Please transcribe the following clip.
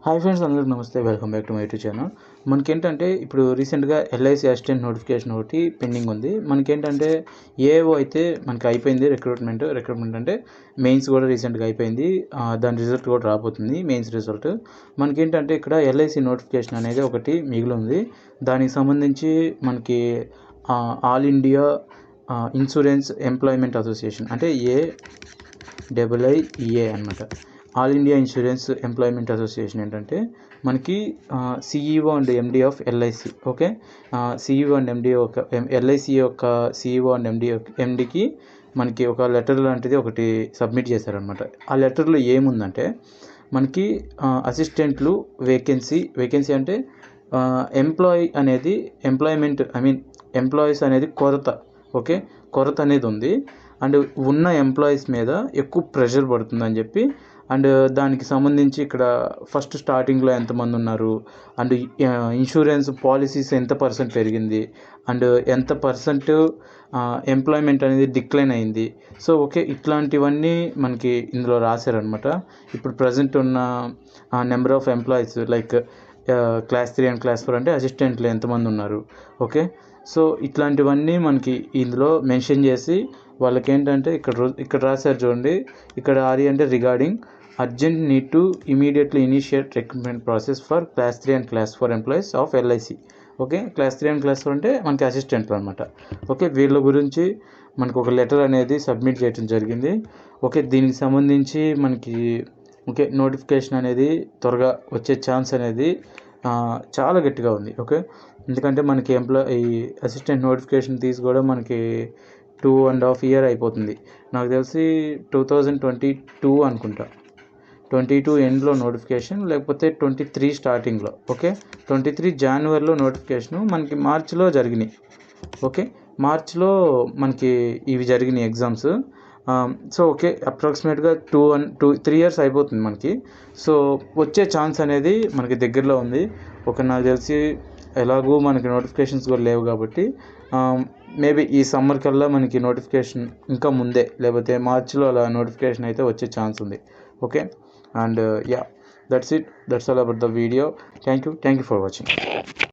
Hi friends, అందరికీ నమస్తే. Welcome back to my YouTube channel. మనకేంటంటే ఇప్పుడు రీసెంట్గా ఎల్ఐసి అసిస్టెంట్ నోటిఫికేషన్ ఒకటి పెండింగ్ ఉంది. మనకేంటంటే ఏఓ అయితే మనకి అయిపోయింది. రిక్రూట్మెంట్ అంటే మెయిన్స్ కూడా రీసెంట్గా అయిపోయింది. దాని రిజల్ట్ కూడా రాబోతుంది, మెయిన్స్ రిజల్ట్. మనకేంటంటే ఇక్కడ ఎల్ఐసి నోటిఫికేషన్ అనేది ఒకటి మిగిలి ఉంది. దానికి సంబంధించి మనకి all India insurance employment association అంటే AIIEA అనమాట. All India insurance employment association ఏంటంటే మనకి CEO and MD of LIC. Okay, CEO and MD LIC యొక్క CEO అండ్ MDకి మనకి ఒక లెటర్ లాంటిది ఒకటి సబ్మిట్ చేశారనమాట. ఆ లెటర్లో ఏముందంటే మనకి అసిస్టెంట్లు వేకెన్సీ అంటే ఎంప్లాయీస్ అనేది కొరత అనేది ఉంది. అండ్ ఉన్న ఎంప్లాయీస్ మీద ఎక్కువ ప్రెషర్ పడుతుందని చెప్పి, అండ్ దానికి సంబంధించి ఇక్కడ ఫస్ట్ స్టార్టింగ్లో ఎంతమంది ఉన్నారు, అండ్ ఇన్సూరెన్స్ పాలసీస్ ఎంత పర్సెంట్ పెరిగింది, అండ్ ఎంత పర్సెంట్ ఎంప్లాయ్మెంట్ అనేది డిక్లైన్ అయింది. సో ఓకే, ఇట్లాంటివన్నీ మనకి ఇందులో రాశారనమాట. ఇప్పుడు ప్రజెంట్ ఉన్న number of employees like class 3 and class 4 అంటే అసిస్టెంట్లు ఎంతమంది ఉన్నారు. ఓకే, సో ఇట్లాంటివన్నీ మనకి ఇందులో మెన్షన్ చేసి వాళ్ళకి ఏంటంటే ఇక్కడ రాశారు చూడండి. ఇక్కడ అంటే regarding urgent need to immediately initiate recruitment process for class 3 and class 4 employees of LIC. Okay, class 3 and class 4 అంటే మనకి అసిస్టెంట్లు అనమాట. ఓకే, వీళ్ళ గురించి మనకు ఒక లెటర్ అనేది సబ్మిట్ చేయడం జరిగింది. ఓకే, దీనికి సంబంధించి మనకి నోటిఫికేషన్ అనేది త్వరగా వచ్చే ఛాన్స్ అనేది చాలా గట్టిగా ఉంది. ఓకే, ఎందుకంటే మనకి ఈ అసిస్టెంట్ నోటిఫికేషన్ తీసుకోవడం మనకి 2.5 years అయిపోతుంది. నాకు తెలిసి 2022 అనుకుంటా, 22 ఎండ్లో నోటిఫికేషన్, లేకపోతే 23 స్టార్టింగ్లో. ఓకే, 23 Januaryలో నోటిఫికేషను మనకి మార్చిలో జరిగినాయి. ఓకే, మార్చిలో మనకి ఇవి జరిగినాయి ఎగ్జామ్స్. సో ఓకే, అప్రాక్సిమేట్గా 3 years అయిపోతుంది మనకి. సో వచ్చే ఛాన్స్ అనేది మనకి దగ్గరలో ఉంది. నాకు తెలిసి ఎలాగూ మనకి నోటిఫికేషన్స్ కూడా లేవు కాబట్టి మేబీ ఈ సమ్మర్ కల్లా మనకి నోటిఫికేషన్ ఇంకా ముందే, లేకపోతే మార్చిలో అలా నోటిఫికేషన్ అయితే వచ్చే ఛాన్స్ ఉంది. Okay, and that's all about the video. Thank you for watching.